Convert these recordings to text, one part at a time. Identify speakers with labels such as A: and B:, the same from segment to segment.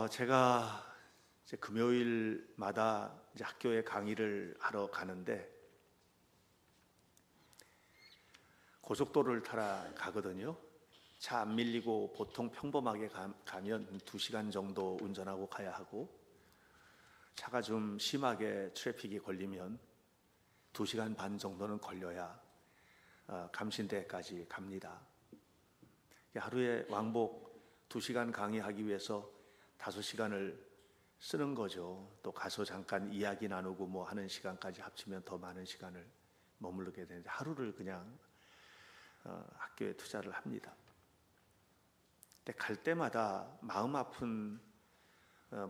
A: 제가 이제 금요일마다 이제 학교에 강의를 하러 가는데 고속도로를 타러 가거든요. 차 안 밀리고 보통 평범하게 가면 2시간 정도 운전하고 가야 하고, 차가 좀 심하게 트래픽이 걸리면 2시간 반 정도는 걸려야 감신대까지 갑니다. 하루에 왕복 2시간 강의하기 위해서 5시간을 쓰는 거죠. 또 가서 잠깐 이야기 나누고 뭐 하는 시간까지 합치면 더 많은 시간을 머무르게 되는데, 하루를 그냥 학교에 투자를 합니다. 근데 갈 때마다 마음 아픈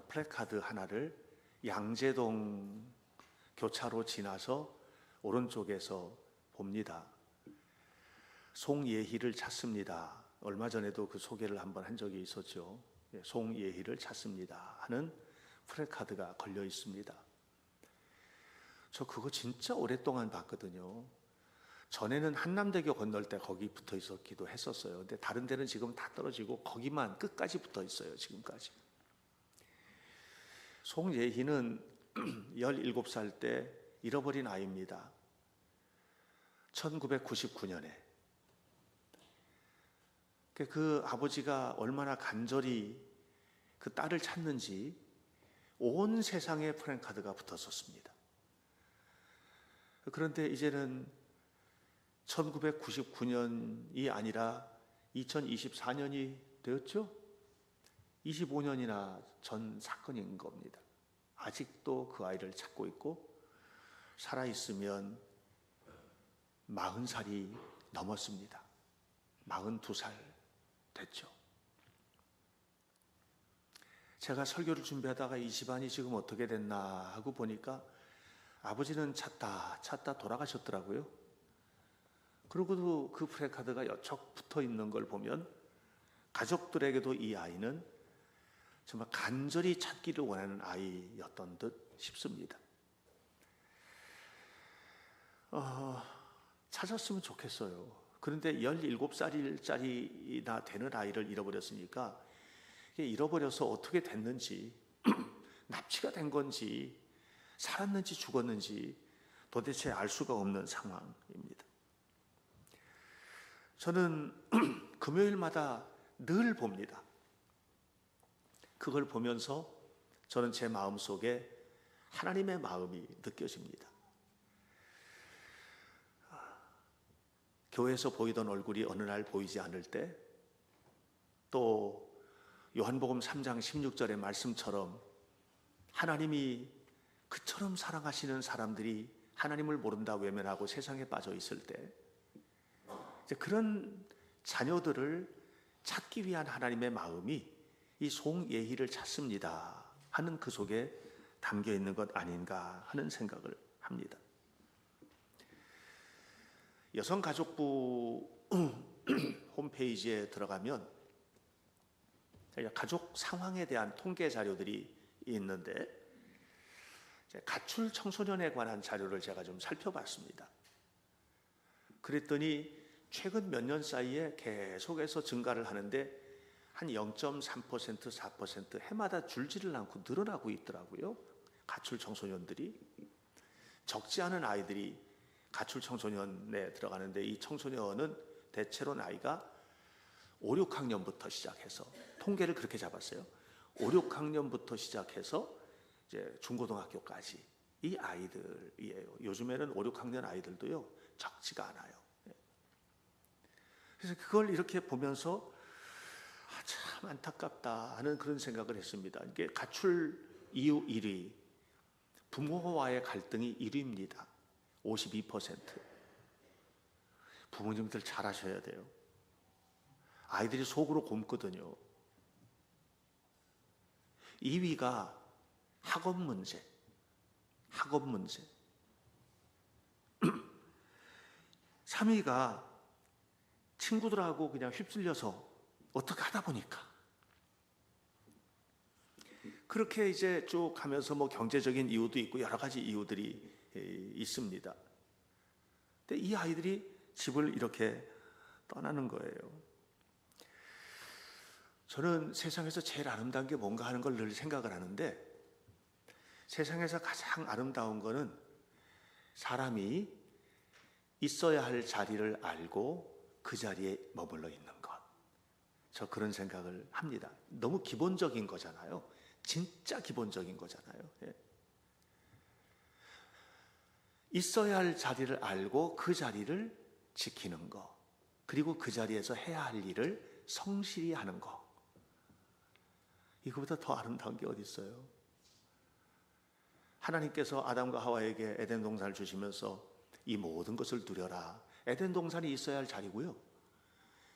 A: 플래카드 하나를 양재동 교차로 지나서 오른쪽에서 봅니다. 송예희를 찾습니다. 얼마 전에도 그 소개를 한번 한 적이 있었죠. 송예희를 찾습니다 하는 플래카드가 걸려 있습니다. 저 그거 진짜 오랫동안 봤거든요. 전에는 한남대교 건널 때 거기 붙어 있었기도 했었어요. 근데 다른 데는 지금 다 떨어지고 거기만 끝까지 붙어 있어요, 지금까지. 송예희는 17살 때 잃어버린 아이입니다. 1999년에. 그 아버지가 얼마나 간절히 그 딸을 찾는지 온 세상에 플래카드가 붙었었습니다. 그런데 이제는 1999년이 아니라 2024년이 되었죠? 25년이나 전 사건인 겁니다. 아직도 그 아이를 찾고 있고, 살아있으면 40살이 넘었습니다. 42살 됐죠. 제가 설교를 준비하다가 이 집안이 지금 어떻게 됐나 하고 보니까 아버지는 찾다 돌아가셨더라고요. 그리고도 그 플래카드가 여척 붙어 있는 걸 보면 가족들에게도 이 아이는 정말 간절히 찾기를 원하는 아이였던 듯 싶습니다. 찾았으면 좋겠어요. 그런데 17살짜리나 되는 아이를 잃어버렸으니까, 이게 잃어버려서 어떻게 됐는지, 납치가 된 건지 살았는지 죽었는지 도대체 알 수가 없는 상황입니다. 저는 금요일마다 늘 봅니다. 그걸 보면서 저는 제 마음속에 하나님의 마음이 느껴집니다. 교회에서 보이던 얼굴이 어느 날 보이지 않을 때, 또 요한복음 3장 16절의 말씀처럼 하나님이 그처럼 사랑하시는 사람들이 하나님을 모른다 외면하고 세상에 빠져 있을 때, 이제 그런 자녀들을 찾기 위한 하나님의 마음이 이 송예희를 찾습니다 하는 그 속에 담겨 있는 것 아닌가 하는 생각을 합니다. 여성가족부 홈페이지에 들어가면 가족 상황에 대한 통계 자료들이 있는데, 가출 청소년에 관한 자료를 제가 좀 살펴봤습니다. 그랬더니 최근 몇 년 사이에 계속해서 증가를 하는데 한 0.3%, 4% 해마다 줄지를 않고 늘어나고 있더라고요. 가출 청소년들이. 적지 않은 아이들이 가출 청소년에 들어가는데, 이 청소년은 대체로 나이가 5, 6학년부터 시작해서, 통계를 그렇게 잡았어요. 5, 6학년부터 시작해서 이제 중고등학교까지 이 아이들이에요. 요즘에는 5, 6학년 아이들도요, 적지가 않아요. 그래서 그걸 이렇게 보면서 참 안타깝다 하는 그런 생각을 했습니다. 이게 가출 이유 1위, 부모와의 갈등이 1위입니다. 52%. 부모님들 잘하셔야 돼요. 아이들이 속으로 굼거든요. 2위가 학업 문제. 3위가 친구들하고 그냥 휩쓸려서 어떻게 하다 보니까. 그렇게 이제 쭉 가면서 뭐 경제적인 이유도 있고 여러 가지 이유들이 있습니다. 근데 이 아이들이 집을 이렇게 떠나는 거예요. 저는 세상에서 제일 아름다운 게 뭔가 하는 걸 늘 생각을 하는데, 세상에서 가장 아름다운 거는 사람이 있어야 할 자리를 알고 그 자리에 머물러 있는 것. 저 그런 생각을 합니다. 너무 기본적인 거잖아요. 진짜 기본적인 거잖아요. 예. 있어야 할 자리를 알고 그 자리를 지키는 거, 그리고 그 자리에서 해야 할 일을 성실히 하는 거. 이거보다 더 아름다운 게 어디 있어요? 하나님께서 아담과 하와에게 에덴 동산을 주시면서 이 모든 것을 누려라. 에덴 동산이 있어야 할 자리고요.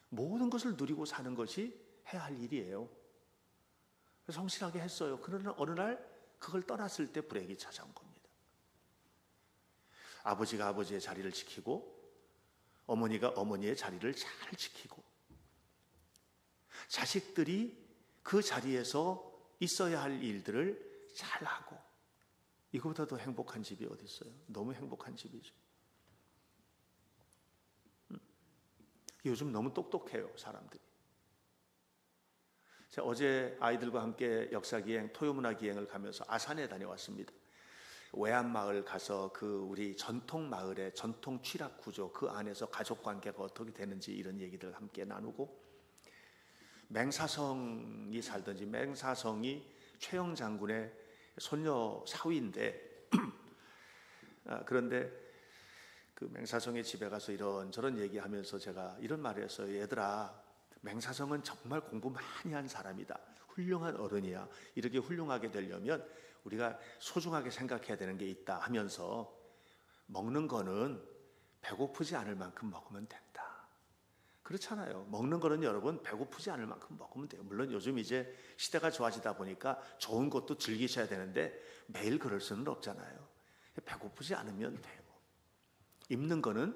A: 모든 것을 누리고 사는 것이 해야 할 일이에요. 성실하게 했어요. 그러나 어느 날 그걸 떠났을 때 불행이 찾아온 겁니다. 아버지가 아버지의 자리를 지키고 어머니가 어머니의 자리를 잘 지키고 자식들이 그 자리에서 있어야 할 일들을 잘하고, 이거보다 더 행복한 집이 어디 있어요? 너무 행복한 집이죠. 요즘 너무 똑똑해요, 사람들이. 제가 어제 아이들과 함께 역사기행, 토요문화기행을 가면서 아산에 다녀왔습니다. 외암마을 가서 그 우리 전통 마을의 전통 취락 구조, 그 안에서 가족 관계가 어떻게 되는지 이런 얘기들을 함께 나누고, 맹사성이 살던지, 맹사성이 최영 장군의 손녀 사위인데 그런데 그 맹사성의 집에 가서 이런저런 얘기하면서 제가 이런 말을 했어요. 얘들아, 맹사성은 정말 공부 많이 한 사람이다. 훌륭한 어른이야. 이렇게 훌륭하게 되려면 우리가 소중하게 생각해야 되는 게 있다 하면서, 먹는 거는 배고프지 않을 만큼 먹으면 된다. 그렇잖아요. 먹는 거는 여러분 배고프지 않을 만큼 먹으면 돼요. 물론 요즘 이제 시대가 좋아지다 보니까 좋은 것도 즐기셔야 되는데 매일 그럴 수는 없잖아요. 배고프지 않으면 돼요. 입는 거는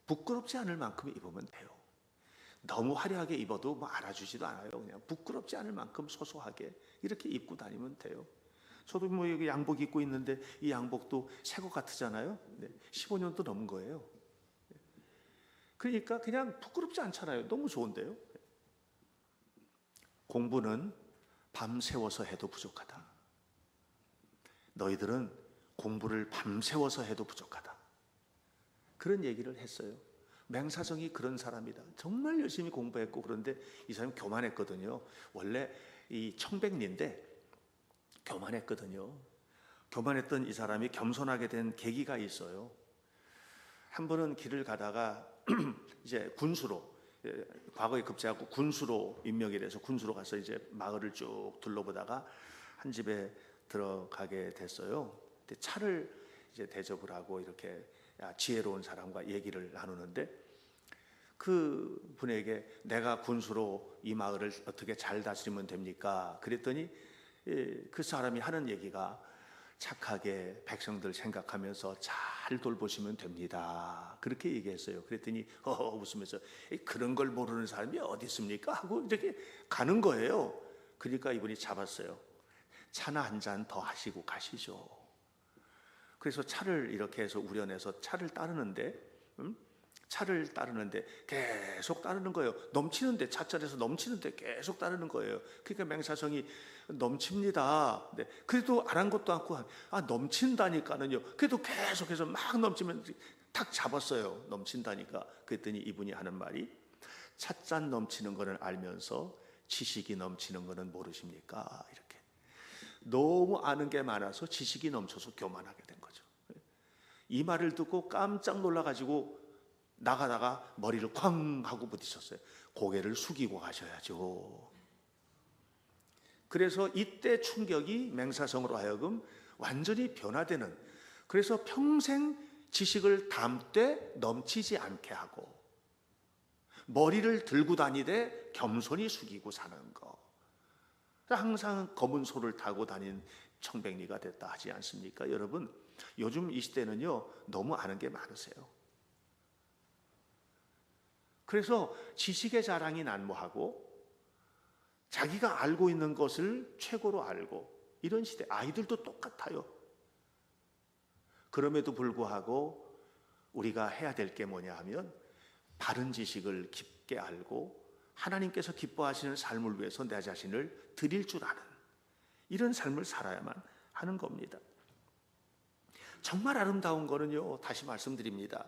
A: 부끄럽지 않을 만큼 입으면 돼요. 너무 화려하게 입어도 뭐 알아주지도 않아요. 그냥 부끄럽지 않을 만큼 소소하게 이렇게 입고 다니면 돼요. 저도 뭐 여기 양복 입고 있는데 이 양복도 새 것 같으잖아요. 15년도 넘은 거예요. 그러니까 그냥 부끄럽지 않잖아요. 너무 좋은데요. 공부는 밤새워서 해도 부족하다. 너희들은 공부를 밤새워서 해도 부족하다. 그런 얘기를 했어요. 맹사성이 그런 사람이다. 정말 열심히 공부했고, 그런데 이 사람이 교만했거든요. 원래 이 청백리인데 교만했거든요. 교만했던 이 사람이 겸손하게 된 계기가 있어요. 한 번은 길을 가다가 이제 군수로, 과거에 급제하고 군수로 임명이 돼서 군수로 가서 이제 마을을 쭉 둘러보다가 한 집에 들어가게 됐어요. 근데 차를 이제 대접을 하고 이렇게 지혜로운 사람과 얘기를 나누는데, 그 분에게 내가 군수로 이 마을을 어떻게 잘 다스리면 됩니까? 그랬더니 그 사람이 하는 얘기가 착하게 백성들 생각하면서 잘 돌보시면 됩니다. 그렇게 얘기했어요. 그랬더니 웃으면서 그런 걸 모르는 사람이 어디 있습니까? 하고 이렇게 가는 거예요. 그러니까 이분이 잡았어요. 차나 한 잔 더 하시고 가시죠. 그래서 차를 이렇게 해서 우려내서 차를 따르는데 계속 따르는 거예요. 넘치는데, 차철에서 넘치는데 계속 따르는 거예요. 그러니까 맹사성이 넘칩니다. 네. 그래도 안 한 것도 않고 넘친다니까는요. 그래도 계속해서 막 넘치면 탁 잡았어요. 넘친다니까. 그랬더니 이분이 하는 말이, 찻잔 넘치는 거는 알면서 지식이 넘치는 거는 모르십니까? 이렇게. 너무 아는 게 많아서 지식이 넘쳐서 교만하게 된 거죠. 이 말을 듣고 깜짝 놀라가지고 나가다가 머리를 쾅 하고 부딪혔어요. 고개를 숙이고 가셔야죠. 그래서 이때 충격이 맹사성으로 하여금 완전히 변화되는, 그래서 평생 지식을 담되 넘치지 않게 하고 머리를 들고 다니되 겸손히 숙이고 사는 거. 항상 검은 소를 타고 다닌 청백리가 됐다 하지 않습니까? 여러분, 요즘 이 시대는요 너무 아는 게 많으세요. 그래서 지식의 자랑이 난무하고 자기가 알고 있는 것을 최고로 알고, 이런 시대. 아이들도 똑같아요. 그럼에도 불구하고 우리가 해야 될 게 뭐냐 하면 바른 지식을 깊게 알고 하나님께서 기뻐하시는 삶을 위해서 내 자신을 드릴 줄 아는 이런 삶을 살아야만 하는 겁니다. 정말 아름다운 거는요, 다시 말씀드립니다.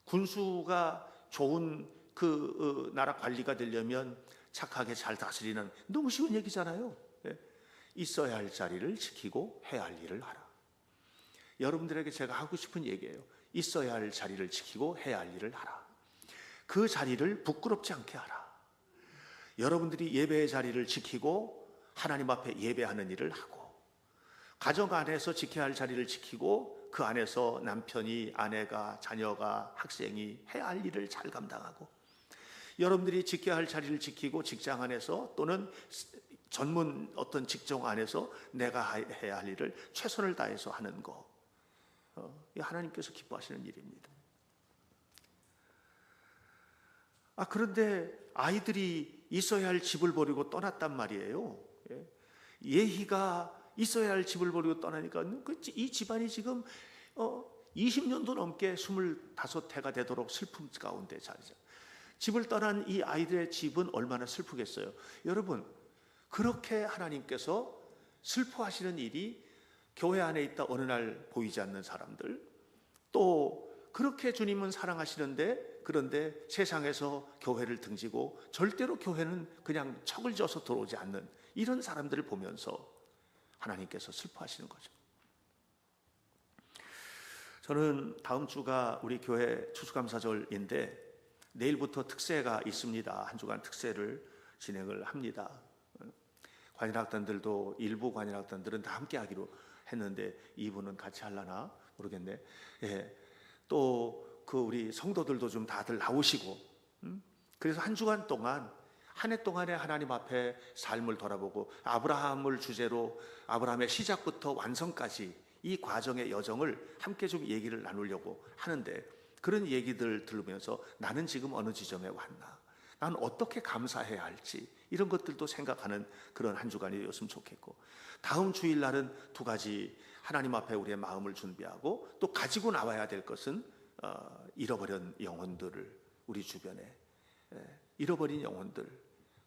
A: 군수가 좋은 그 나라 관리가 되려면 착하게 잘 다스리는, 너무 쉬운 얘기잖아요. 있어야 할 자리를 지키고 해야 할 일을 하라. 여러분들에게 제가 하고 싶은 얘기예요. 있어야 할 자리를 지키고 해야 할 일을 하라. 그 자리를 부끄럽지 않게 하라. 여러분들이 예배의 자리를 지키고 하나님 앞에 예배하는 일을 하고, 가정 안에서 지켜야 할 자리를 지키고 그 안에서 남편이, 아내가, 자녀가, 학생이 해야 할 일을 잘 감당하고, 여러분들이 지켜야 할 자리를 지키고 직장 안에서 또는 전문 어떤 직종 안에서 내가 해야 할 일을 최선을 다해서 하는 거, 하나님께서 기뻐하시는 일입니다. 그런데 아이들이 있어야 할 집을 버리고 떠났단 말이에요. 예희가 있어야 할 집을 버리고 떠나니까 이 집안이 지금 20년도 넘게 25해가 되도록 슬픔 가운데 자리죠. 집을 떠난 이 아이들의 집은 얼마나 슬프겠어요. 여러분, 그렇게 하나님께서 슬퍼하시는 일이 교회 안에 있다 어느 날 보이지 않는 사람들, 또 그렇게 주님은 사랑하시는데 그런데 세상에서 교회를 등지고 절대로 교회는 그냥 척을 져서 들어오지 않는 이런 사람들을 보면서 하나님께서 슬퍼하시는 거죠. 저는 다음 주가 우리 교회 추수감사절인데 내일부터 특세가 있습니다. 한 주간 특세를 진행을 합니다. 관현악단들도 일부 관현악단들은 다 함께 하기로 했는데 이분은 같이 하려나 모르겠네. 또 그 우리 성도들도 좀 다들 나오시고, 그래서 한 주간 동안 한 해 동안에 하나님 앞에 삶을 돌아보고 아브라함을 주제로 아브라함의 시작부터 완성까지 이 과정의 여정을 함께 좀 얘기를 나누려고 하는데, 그런 얘기들 들으면서 나는 지금 어느 지점에 왔나, 난 어떻게 감사해야 할지 이런 것들도 생각하는 그런 한 주간이 되었으면 좋겠고, 다음 주일날은 두 가지 하나님 앞에 우리의 마음을 준비하고 또 가지고 나와야 될 것은 잃어버린 영혼들을, 우리 주변에 잃어버린 영혼들,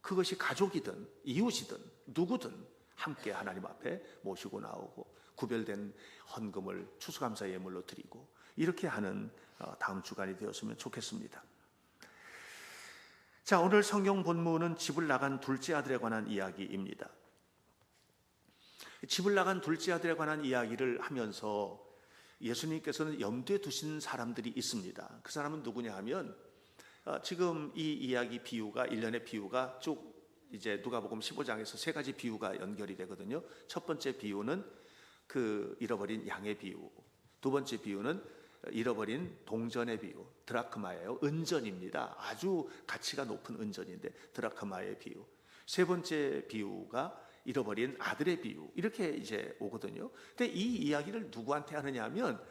A: 그것이 가족이든 이웃이든 누구든 함께 하나님 앞에 모시고 나오고 구별된 헌금을 추수감사 예물로 드리고 이렇게 하는 다음 주간이 되었으면 좋겠습니다. 자, 오늘 성경 본문은 집을 나간 둘째 아들에 관한 이야기입니다. 집을 나간 둘째 아들에 관한 이야기를 하면서 예수님께서는 염두에 두신 사람들이 있습니다. 그 사람은 누구냐 하면 지금 이 이야기 비유가, 일련의 비유가 쭉 이제 누가복음 15장에서 세 가지 비유가 연결이 되거든요. 첫 번째 비유는 그 잃어버린 양의 비유, 두 번째 비유는 잃어버린 동전의 비유, 드라크마예요. 은전입니다. 아주 가치가 높은 은전인데 드라크마의 비유. 세 번째 비유가 잃어버린 아들의 비유, 이렇게 이제 오거든요. 근데 이 이야기를 누구한테 하느냐 하면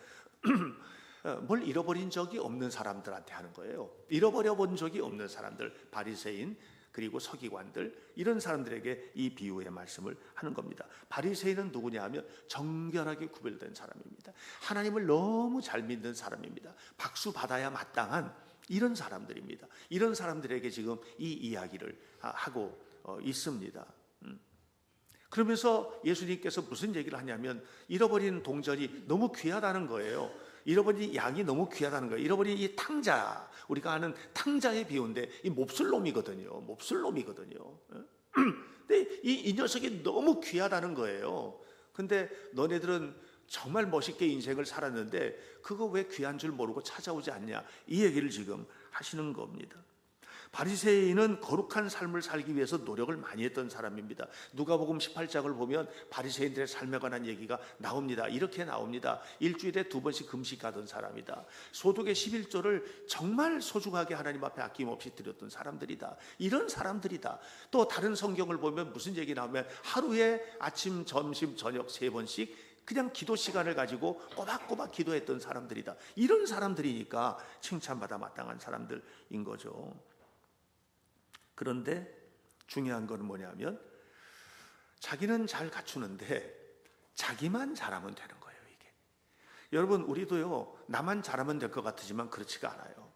A: 뭘 잃어버린 적이 없는 사람들한테 하는 거예요. 잃어버려 본 적이 없는 사람들, 바리새인 그리고 서기관들, 이런 사람들에게 이 비유의 말씀을 하는 겁니다. 바리새인은 누구냐 하면 정결하게 구별된 사람입니다. 하나님을 너무 잘 믿는 사람입니다. 박수 받아야 마땅한 이런 사람들입니다. 이런 사람들에게 지금 이 이야기를 하고 있습니다. 그러면서 예수님께서 무슨 얘기를 하냐면 잃어버린 동전이 너무 귀하다는 거예요. 잃어버린 양이 너무 귀하다는 거예요. 잃어버린 이 탕자, 우리가 아는 탕자의 비유인데 이 몹쓸놈이거든요. 몹쓸놈이거든요. 근데 이 녀석이 너무 귀하다는 거예요. 근데 너네들은 정말 멋있게 인생을 살았는데 그거 왜 귀한 줄 모르고 찾아오지 않냐, 이 얘기를 지금 하시는 겁니다. 바리새인은 거룩한 삶을 살기 위해서 노력을 많이 했던 사람입니다. 누가복음 18장을 보면 바리새인들의 삶에 관한 얘기가 나옵니다. 이렇게 나옵니다. 일주일에 2번씩 금식하던 사람이다. 소득의 11조를 정말 소중하게 하나님 앞에 아낌없이 드렸던 사람들이다. 이런 사람들이다. 또 다른 성경을 보면 무슨 얘기 나오면 하루에 아침, 점심, 저녁 3번씩 그냥 기도 시간을 가지고 꼬박꼬박 기도했던 사람들이다. 이런 사람들이니까 칭찬받아 마땅한 사람들인 거죠. 그런데 중요한 건 뭐냐면 자기는 잘 갖추는데 자기만 잘하면 되는 거예요. 이게, 여러분, 우리도요 나만 잘하면 될 것 같지만 그렇지가 않아요.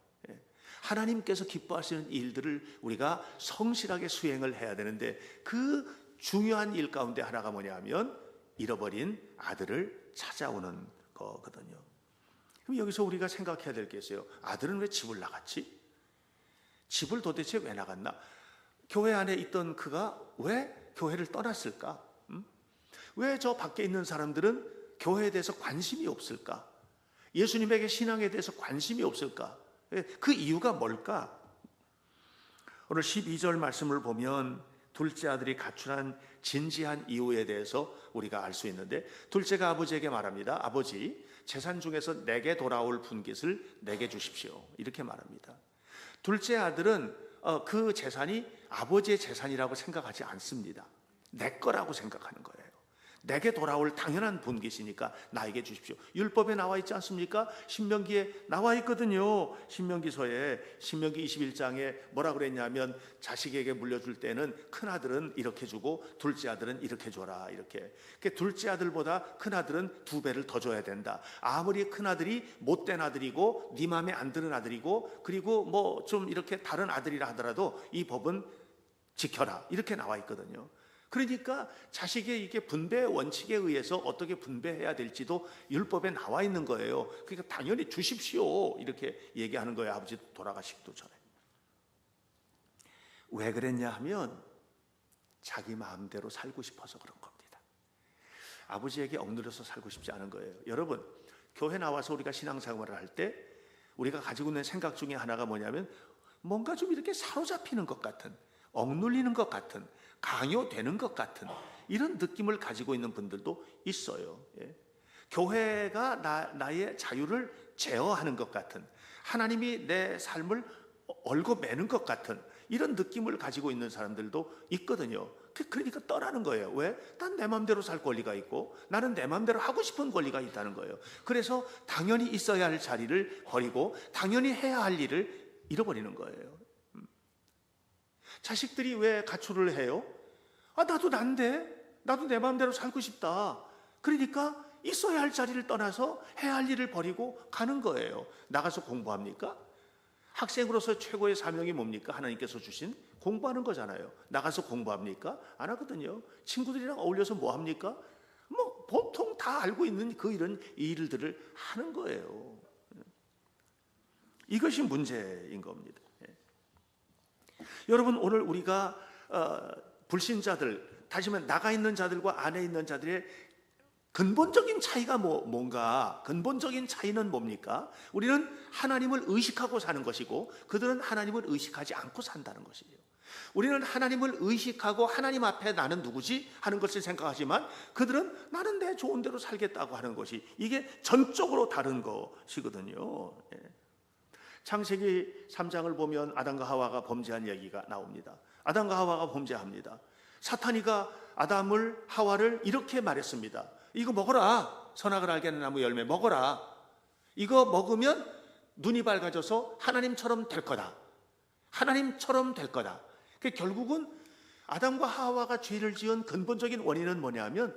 A: 하나님께서 기뻐하시는 일들을 우리가 성실하게 수행을 해야 되는데, 그 중요한 일 가운데 하나가 뭐냐 하면 잃어버린 아들을 찾아오는 거거든요. 그럼 여기서 우리가 생각해야 될 게 있어요. 아들은 왜 집을 나갔지? 집을 도대체 왜 나갔나? 교회 안에 있던 그가 왜 교회를 떠났을까? 왜 저 밖에 있는 사람들은 교회에 대해서 관심이 없을까? 예수님에게 신앙에 대해서 관심이 없을까? 그 이유가 뭘까? 오늘 12절 말씀을 보면 둘째 아들이 가출한 진지한 이유에 대해서 우리가 알 수 있는데, 둘째가 아버지에게 말합니다. 아버지, 재산 중에서 내게 돌아올 분깃을 내게 주십시오. 이렇게 말합니다. 둘째 아들은 그 재산이 아버지의 재산이라고 생각하지 않습니다. 내 거라고 생각하는 거예요. 내게 돌아올 당연한 분깃이니까 나에게 주십시오. 율법에 나와 있지 않습니까? 신명기에 나와 있거든요. 신명기서에 신명기 21장에 뭐라 그랬냐면, 자식에게 물려줄 때는 큰아들은 이렇게 주고 둘째 아들은 이렇게 줘라. 이렇게. 둘째 아들보다 큰아들은 2배를 더 줘야 된다. 아무리 큰아들이 못된 아들이고 네 마음에 안 드는 아들이고 그리고 뭐 좀 이렇게 다른 아들이라 하더라도 이 법은 지켜라. 이렇게 나와 있거든요. 그러니까 자식의 이게 분배 원칙에 의해서 어떻게 분배해야 될지도 율법에 나와 있는 거예요. 그러니까 당연히 주십시오. 이렇게 얘기하는 거예요. 아버지 돌아가시기도 전에. 왜 그랬냐 하면 자기 마음대로 살고 싶어서 그런 겁니다. 아버지에게 억누려서 살고 싶지 않은 거예요. 여러분, 교회 나와서 우리가 신앙생활을 할 때 우리가 가지고 있는 생각 중에 하나가 뭐냐면, 뭔가 좀 이렇게 사로잡히는 것 같은, 억눌리는 것 같은, 강요되는 것 같은 이런 느낌을 가지고 있는 분들도 있어요. 교회가 나의 자유를 제어하는 것 같은, 하나님이 내 삶을 얽어 매는 것 같은 이런 느낌을 가지고 있는 사람들도 있거든요. 그러니까 떠나는 거예요. 왜? 난 내 마음대로 살 권리가 있고 나는 내 마음대로 하고 싶은 권리가 있다는 거예요. 그래서 당연히 있어야 할 자리를 버리고 당연히 해야 할 일을 잃어버리는 거예요. 자식들이 왜 가출을 해요? 나도 난데, 나도 내 마음대로 살고 싶다. 그러니까 있어야 할 자리를 떠나서 해야 할 일을 버리고 가는 거예요. 나가서 공부합니까? 학생으로서 최고의 사명이 뭡니까? 하나님께서 주신 공부하는 거잖아요. 나가서 공부합니까? 안 하거든요. 친구들이랑 어울려서 뭐 합니까? 뭐 보통 다 알고 있는 그 이런 일들을 하는 거예요. 이것이 문제인 겁니다. 여러분, 오늘 우리가 불신자들, 다시 말해 나가 있는 자들과 안에 있는 자들의 근본적인 차이가 뭔가? 근본적인 차이는 뭡니까? 우리는 하나님을 의식하고 사는 것이고 그들은 하나님을 의식하지 않고 산다는 것이에요. 우리는 하나님을 의식하고 하나님 앞에 나는 누구지? 하는 것을 생각하지만 그들은 나는 내 좋은 대로 살겠다고 하는 것이, 이게 전적으로 다른 것이거든요. 창세기 3장을 보면 아담과 하와가 범죄한 얘기가 나옵니다. 아담과 하와가 범죄합니다. 사탄이가 아담을, 하와를 이렇게 말했습니다. 이거 먹어라. 선악을 알게 하는 나무 열매 먹어라. 이거 먹으면 눈이 밝아져서 하나님처럼 될 거다. 하나님처럼 될 거다. 결국은 아담과 하와가 죄를 지은 근본적인 원인은 뭐냐면,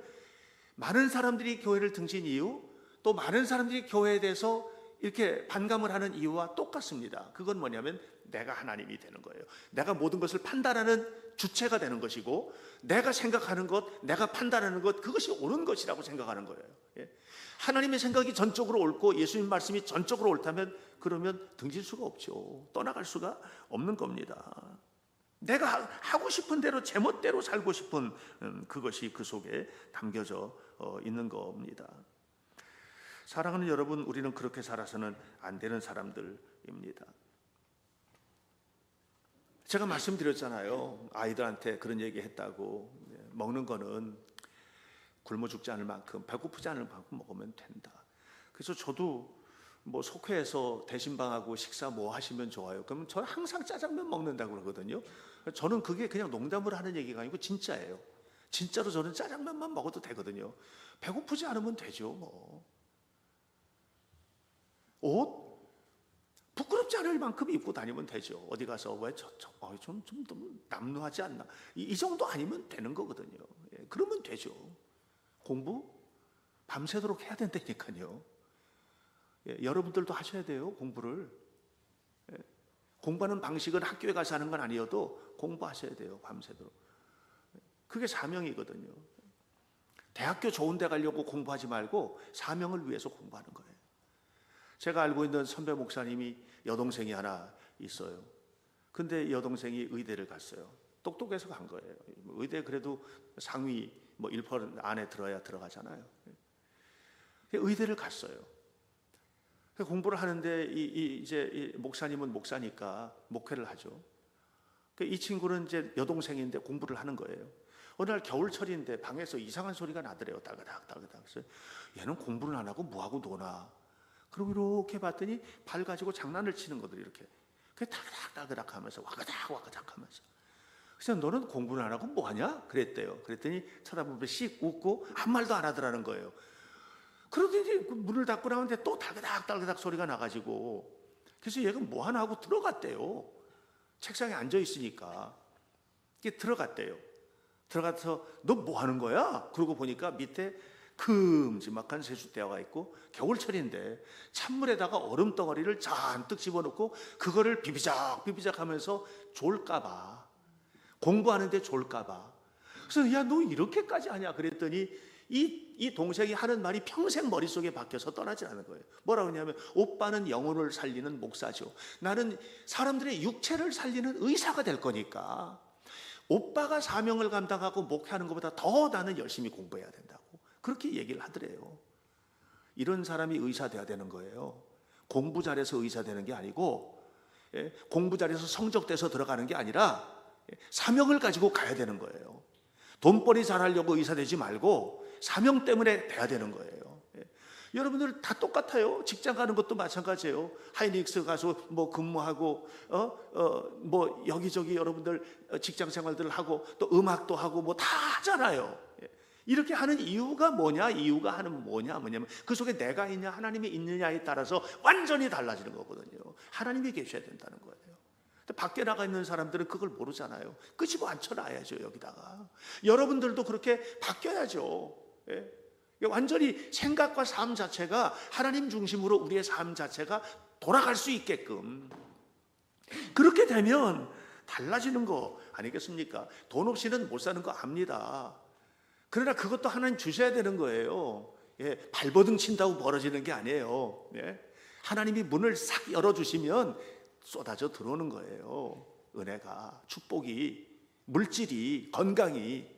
A: 많은 사람들이 교회를 등진 이유, 또 많은 사람들이 교회에 대해서 이렇게 반감을 하는 이유와 똑같습니다. 그건 뭐냐면 내가 하나님이 되는 거예요. 내가 모든 것을 판단하는 주체가 되는 것이고, 내가 생각하는 것, 내가 판단하는 것, 그것이 옳은 것이라고 생각하는 거예요. 하나님의 생각이 전적으로 옳고 예수님 말씀이 전적으로 옳다면 그러면 등질 수가 없죠. 떠나갈 수가 없는 겁니다. 내가 하고 싶은 대로 제멋대로 살고 싶은 그것이 그 속에 담겨져 있는 겁니다. 사랑하는 여러분, 우리는 그렇게 살아서는 안 되는 사람들입니다. 제가 말씀드렸잖아요. 아이들한테 그런 얘기 했다고. 먹는 거는 굶어 죽지 않을 만큼, 배고프지 않을 만큼 먹으면 된다. 그래서 저도 뭐 속회에서 대신방하고 식사 뭐 하시면 좋아요? 그러면 저는 항상 짜장면 먹는다고 그러거든요. 저는 그게 그냥 농담으로 하는 얘기가 아니고 진짜예요. 진짜로 저는 짜장면만 먹어도 되거든요. 배고프지 않으면 되죠, 뭐. 옷? 부끄럽지 않을 만큼 입고 다니면 되죠. 어디 가서 왜 좀 남루하지 않나? 이 정도 아니면 되는 거거든요. 그러면 되죠. 공부? 밤새도록 해야 된다니까요. 여러분들도 하셔야 돼요, 공부를. 공부하는 방식은 학교에 가서 하는 건 아니어도 공부하셔야 돼요. 밤새도록. 그게 사명이거든요. 대학교 좋은 데 가려고 공부하지 말고 사명을 위해서 공부하는 거예요. 제가 알고 있는 선배 목사님이 여동생이 하나 있어요. 근데 여동생이 의대를 갔어요. 똑똑해서 간 거예요. 의대 그래도 상위 뭐 1% 안에 들어야 들어가잖아요. 의대를 갔어요. 공부를 하는데 이제 목사님은 목사니까 목회를 하죠. 이 친구는 이제 여동생인데 공부를 하는 거예요. 어느 날 겨울철인데 방에서 이상한 소리가 나더래요. 따그닥 따그닥. 그래서 얘는 공부를 안 하고 뭐하고 노나. 그리고 이렇게 봤더니 발 가지고 장난을 치는 거들 이렇게. 그게 따그닥 따그닥 하면서 와그닥 와그닥 하면서. 그래서 너는 공부를 안 하고 뭐하냐? 그랬대요. 그랬더니 쳐다보면 씩 웃고 한 말도 안 하더라는 거예요. 그러더니 문을 닫고 나오는데 또 따그닥 따그닥 소리가 나가지고, 그래서 얘가 뭐 하나 하고 들어갔대요. 책상에 앉아 있으니까. 이게 들어갔대요. 들어가서 너 뭐 하는 거야? 그러고 보니까 밑에 큼지막한 세숫대야가 있고 겨울철인데 찬물에다가 얼음 덩어리를 잔뜩 집어넣고 그거를 비비작 비비작 하면서 졸까봐, 공부하는데 졸까봐. 그래서 야, 너 이렇게까지 하냐? 그랬더니 이 동생이 하는 말이 평생 머릿속에 박혀서 떠나지 않는 거예요. 뭐라고 하냐면, 오빠는 영혼을 살리는 목사죠. 나는 사람들의 육체를 살리는 의사가 될 거니까 오빠가 사명을 감당하고 목회하는 것보다 더 나는 열심히 공부해야 된다고 그렇게 얘기를 하더래요. 이런 사람이 의사 돼야 되는 거예요. 공부 잘해서 의사 되는 게 아니고, 공부 잘해서 성적 돼서 들어가는 게 아니라 사명을 가지고 가야 되는 거예요. 돈벌이 잘하려고 의사 되지 말고 사명 때문에 돼야 되는 거예요. 여러분들 다 똑같아요. 직장 가는 것도 마찬가지예요. 하이닉스 가서 뭐 근무하고 뭐 여기저기 여러분들 직장 생활들을 하고 또 음악도 하고 뭐 다 하잖아요. 이렇게 하는 이유가 뭐냐? 이유가 하는 뭐냐면 그 속에 내가 있냐 하나님이 있느냐에 따라서 완전히 달라지는 거거든요. 하나님이 계셔야 된다는 거예요. 밖에 나가 있는 사람들은 그걸 모르잖아요. 끄집어 앉혀놔야죠. 여기다가 여러분들도 그렇게 바뀌어야죠. 완전히 생각과 삶 자체가 하나님 중심으로 우리의 삶 자체가 돌아갈 수 있게끔, 그렇게 되면 달라지는 거 아니겠습니까? 돈 없이는 못 사는 거 압니다. 그러나 그것도 하나님 주셔야 되는 거예요. 발버둥 친다고 벌어지는 게 아니에요. 하나님이 문을 싹 열어주시면 쏟아져 들어오는 거예요. 은혜가, 축복이, 물질이, 건강이.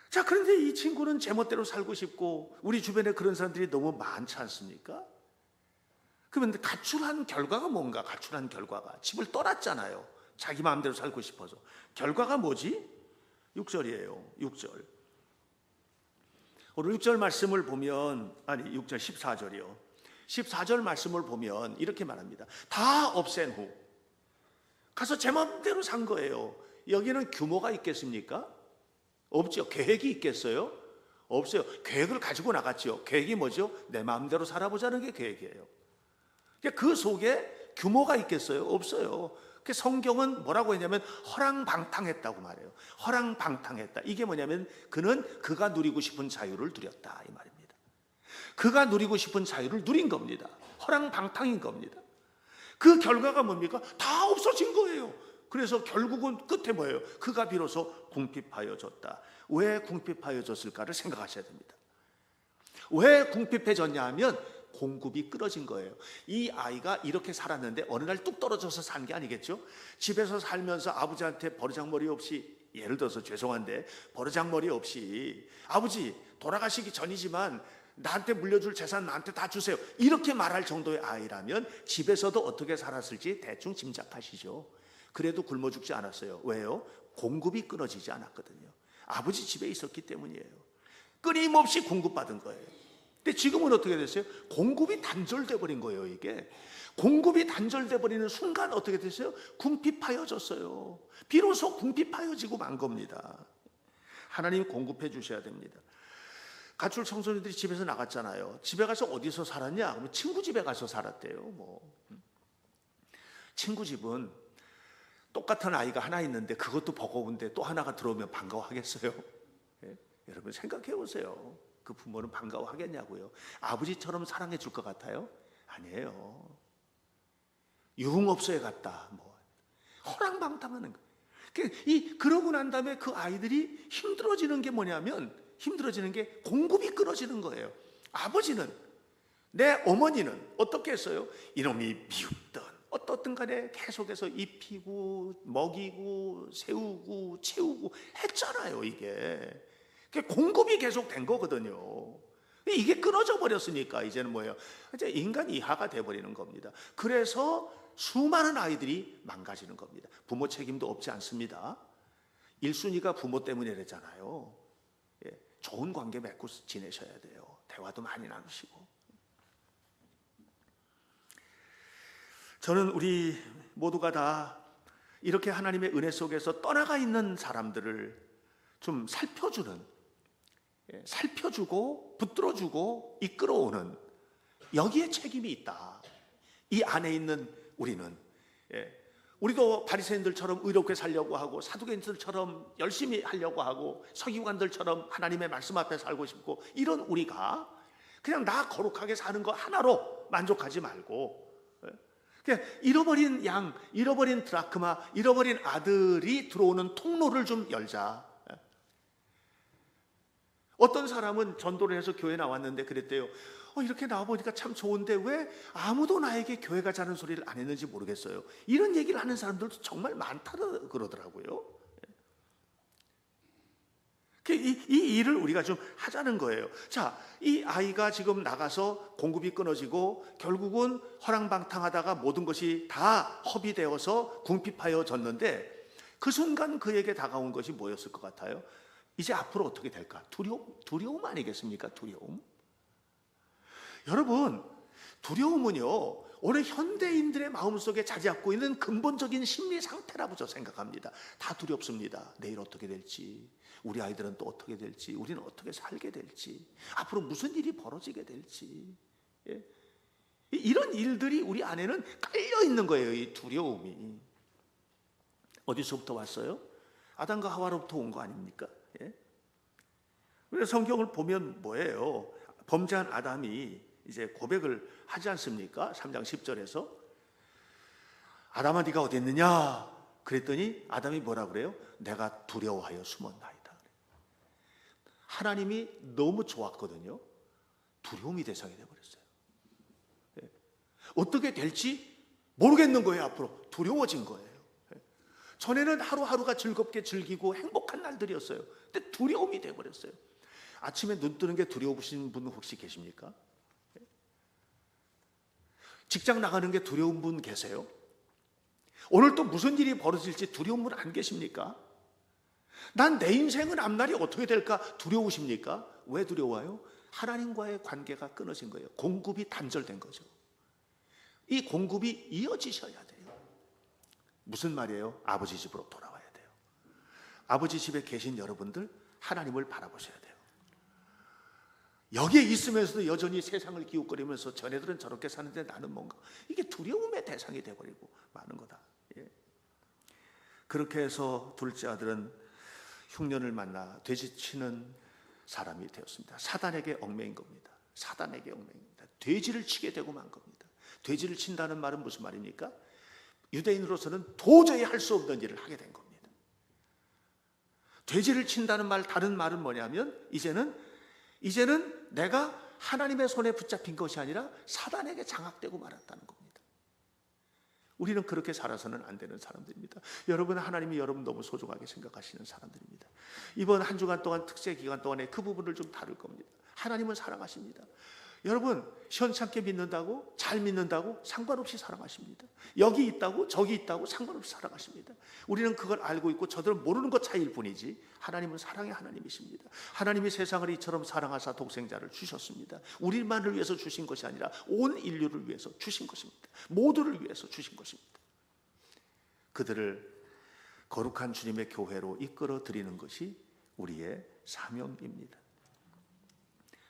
A: 자, 그런데 이 친구는 제멋대로 살고 싶고 우리 주변에 그런 사람들이 너무 많지 않습니까? 그러면 가출한 결과가 뭔가? 가출한 결과가 집을 떠났잖아요. 자기 마음대로 살고 싶어서. 결과가 뭐지? 6절이에요. 6절. 오늘 6절 말씀을 보면, 아니 6절 14절이요. 14절 말씀을 보면 이렇게 말합니다. 다 없앤 후 가서 제 마음대로 산 거예요. 여기는 규모가 있겠습니까? 없죠. 계획이 있겠어요? 없어요. 계획을 가지고 나갔죠. 계획이 뭐죠? 내 마음대로 살아보자는 게 계획이에요. 그 속에 규모가 있겠어요? 없어요. 성경은 뭐라고 했냐면 허랑방탕했다고 말해요. 허랑방탕했다. 이게 뭐냐면 그가 누리고 싶은 자유를 누렸다 이 말입니다. 그가 누리고 싶은 자유를 누린 겁니다. 허랑방탕인 겁니다. 그 결과가 뭡니까? 다 없어진 거예요. 그래서 결국은 끝에 뭐예요? 그가 비로소 궁핍하여졌다. 왜 궁핍하여졌을까를 생각하셔야 됩니다. 왜 궁핍해졌냐 하면 공급이 끊어진 거예요. 이 아이가 이렇게 살았는데 어느 날 뚝 떨어져서 산 게 아니겠죠? 집에서 살면서 아버지한테 버르장머리 없이, 예를 들어서 죄송한데 버르장머리 없이 아버지 돌아가시기 전이지만 나한테 물려줄 재산 나한테 다 주세요, 이렇게 말할 정도의 아이라면 집에서도 어떻게 살았을지 대충 짐작하시죠. 그래도 굶어 죽지 않았어요. 왜요? 공급이 끊어지지 않았거든요. 아버지 집에 있었기 때문이에요. 끊임없이 공급받은 거예요. 근데 지금은 어떻게 됐어요? 공급이 단절돼 버린 거예요. 이게 공급이 단절돼 버리는 순간 어떻게 됐어요? 궁핍하여졌어요. 비로소 궁핍하여지고 만 겁니다. 하나님이 공급해 주셔야 됩니다. 가출 청소년들이 집에서 나갔잖아요. 집에 가서 어디서 살았냐? 그러면 친구 집에 가서 살았대요. 친구 집은 똑같은 아이가 하나 있는데 그것도 버거운데 또 하나가 들어오면 반가워하겠어요? 여러분 생각해 보세요. 그 부모는 반가워하겠냐고요? 아버지처럼 사랑해 줄 것 같아요? 아니에요. 유흥업소에 갔다, 뭐 허랑방탕하는 거. 그러고 난 다음에 그 아이들이 힘들어지는 게 뭐냐면, 힘들어지는 게 공급이 끊어지는 거예요. 아버지는, 내 어머니는 어떻게 했어요? 이놈이 미웠던 어떻든 간에 계속해서 입히고 먹이고 세우고 채우고 했잖아요. 이게 공급이 계속 된 거거든요. 이게 끊어져 버렸으니까 이제는 뭐예요? 이제 인간 이하가 돼버리는 겁니다. 그래서 수많은 아이들이 망가지는 겁니다. 부모 책임도 없지 않습니다. 1순위가 부모 때문이래잖아요. 예, 좋은 관계 맺고 지내셔야 돼요. 대화도 많이 나누시고. 저는 우리 모두가 다 이렇게 하나님의 은혜 속에서 떠나가 있는 사람들을 좀 살펴주고 붙들어주고 이끌어오는, 여기에 책임이 있다. 이 안에 있는 우리는, 우리도 바리새인들처럼 의롭게 살려고 하고 사두개인들처럼 열심히 하려고 하고 서기관들처럼 하나님의 말씀 앞에 살고 싶고, 이런 우리가 그냥 나 거룩하게 사는 거 하나로 만족하지 말고, 그냥 잃어버린 양, 잃어버린 드라크마, 잃어버린 아들이 들어오는 통로를 좀 열자. 어떤 사람은 전도를 해서 교회 나왔는데 그랬대요. 이렇게 나와보니까 참 좋은데 왜 아무도 나에게 교회 가자는 소리를 안 했는지 모르겠어요. 이런 얘기를 하는 사람들도 정말 많다 그러더라고요. 이 일을 우리가 좀 하자는 거예요. 자, 이 아이가 지금 나가서 공급이 끊어지고 결국은 허랑방탕하다가 모든 것이 다 허비되어서 궁핍하여졌는데, 그 순간 그에게 다가온 것이 뭐였을 것 같아요? 이제 앞으로 어떻게 될까? 두려움 아니겠습니까? 두려움. 여러분, 두려움은요, 오늘 현대인들의 마음속에 자리 잡고 있는 근본적인 심리 상태라고 저 생각합니다. 다 두렵습니다. 내일 어떻게 될지, 우리 아이들은 또 어떻게 될지, 우리는 어떻게 살게 될지, 앞으로 무슨 일이 벌어지게 될지, 이런 일들이 우리 안에는 깔려 있는 거예요. 이 두려움이 어디서부터 왔어요? 아담과 하와로부터 온 거 아닙니까? 그래서 성경을 보면 뭐예요? 범죄한 아담이 이제 고백을 하지 않습니까? 3장 10절에서 아담아 네가 어디 있느냐? 그랬더니 아담이 뭐라 그래요? 내가 두려워하여 숨었나이다. 하나님이 너무 좋았거든요. 두려움이 대상이 되어버렸어요. 어떻게 될지 모르겠는 거예요. 앞으로 두려워진 거예요. 전에는 하루하루가 즐겁게 즐기고 행복한 날들이었어요. 근데 두려움이 되어버렸어요. 아침에 눈 뜨는 게 두려우신 분 혹시 계십니까? 직장 나가는 게 두려운 분 계세요? 오늘 또 무슨 일이 벌어질지 두려운 분 안 계십니까? 난 내 인생은 앞날이 어떻게 될까 두려우십니까? 왜 두려워요? 하나님과의 관계가 끊어진 거예요. 공급이 단절된 거죠. 이 공급이 이어지셔야 돼요. 무슨 말이에요? 아버지 집으로 돌아와야 돼요. 아버지 집에 계신 여러분들, 하나님을 바라보셔야 돼요. 여기에 있으면서도 여전히 세상을 기웃거리면서 전애들은 저렇게 사는데 나는 뭔가, 이게 두려움의 대상이 돼버리고 마는 거다. 그렇게 해서 둘째 아들은 흉년을 만나 돼지치는 사람이 되었습니다. 사단에게 얽매인 겁니다. 사단에게 얽매입니다. 돼지를 치게 되고 만 겁니다. 돼지를 친다는 말은 무슨 말입니까? 유대인으로서는 도저히 할 수 없는 일을 하게 된 겁니다. 돼지를 친다는 말, 다른 말은 뭐냐면 이제는 내가 하나님의 손에 붙잡힌 것이 아니라 사단에게 장악되고 말았다는 겁니다. 우리는 그렇게 살아서는 안 되는 사람들입니다. 여러분, 하나님이 여러분 너무 소중하게 생각하시는 사람들입니다. 이번 한 주간 동안, 특세 기간 동안에 그 부분을 좀 다룰 겁니다. 하나님은 사랑하십니다. 여러분, 시원찮게 믿는다고, 잘 믿는다고 상관없이 사랑하십니다. 여기 있다고 저기 있다고 상관없이 사랑하십니다. 우리는 그걸 알고 있고 저들은 모르는 것 차이일 뿐이지, 하나님은 사랑의 하나님이십니다. 하나님이 세상을 이처럼 사랑하사 독생자를 주셨습니다. 우리만을 위해서 주신 것이 아니라 온 인류를 위해서 주신 것입니다. 모두를 위해서 주신 것입니다. 그들을 거룩한 주님의 교회로 이끌어 드리는 것이 우리의 사명입니다.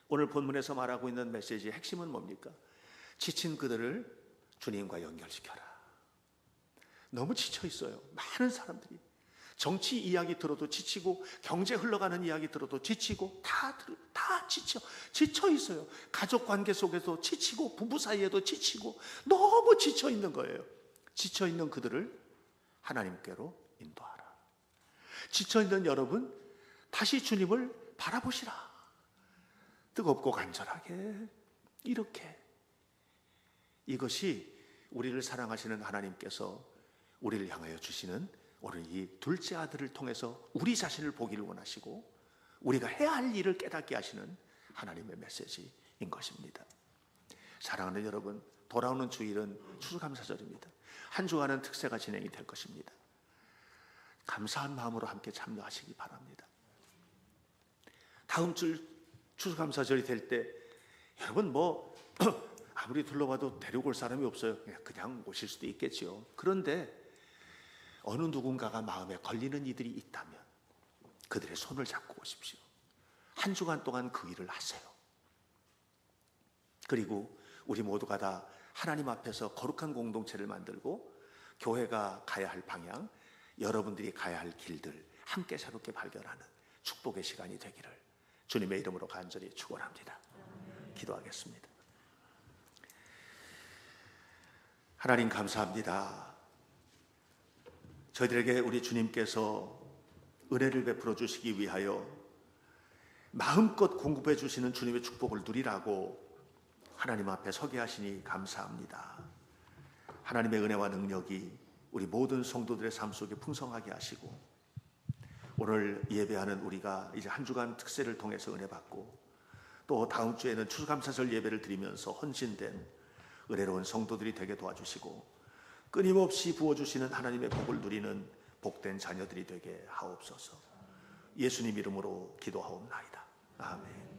A: 오늘 본문에서 말하고 있는 메시지의 핵심은 뭡니까? 지친 그들을 주님과 연결시켜라. 너무 지쳐 있어요. 많은 사람들이 정치 이야기 들어도 지치고, 경제 흘러가는 이야기 들어도 지치고, 다 지쳐 있어요. 가족 관계 속에서 지치고, 부부 사이에도 지치고, 너무 지쳐 있는 거예요. 지쳐있는 그들을 하나님께로 인도하라. 지쳐있는 여러분, 다시 주님을 바라보시라. 뜨겁고 간절하게 이렇게. 이것이 우리를 사랑하시는 하나님께서 우리를 향하여 주시는 오늘 이 둘째 아들을 통해서 우리 자신을 보기를 원하시고 우리가 해야 할 일을 깨닫게 하시는 하나님의 메시지인 것입니다. 사랑하는 여러분, 돌아오는 주일은 추수감사절입니다. 한 주간은 특세가 진행이 될 것입니다. 감사한 마음으로 함께 참여하시기 바랍니다. 다음 주 추수감사절이 될 때 여러분 아무리 둘러봐도 데리고 올 사람이 없어요. 그냥 오실 수도 있겠지요. 그런데 어느 누군가가 마음에 걸리는 이들이 있다면 그들의 손을 잡고 오십시오. 한 주간 동안 그 일을 하세요. 그리고 우리 모두가 다 하나님 앞에서 거룩한 공동체를 만들고 교회가 가야 할 방향, 여러분들이 가야 할 길들 함께 새롭게 발견하는 축복의 시간이 되기를 주님의 이름으로 간절히 축원합니다. 기도하겠습니다. 하나님 감사합니다. 저희들에게 우리 주님께서 은혜를 베풀어 주시기 위하여 마음껏 공급해 주시는 주님의 축복을 누리라고 하나님 앞에 서게 하시니 감사합니다. 하나님의 은혜와 능력이 우리 모든 성도들의 삶 속에 풍성하게 하시고 오늘 예배하는 우리가 이제 한 주간 특세를 통해서 은혜 받고 또 다음 주에는 추수감사절 예배를 드리면서 헌신된 은혜로운 성도들이 되게 도와주시고 끊임없이 부어주시는 하나님의 복을 누리는 복된 자녀들이 되게 하옵소서. 예수님 이름으로 기도하옵나이다. 아멘.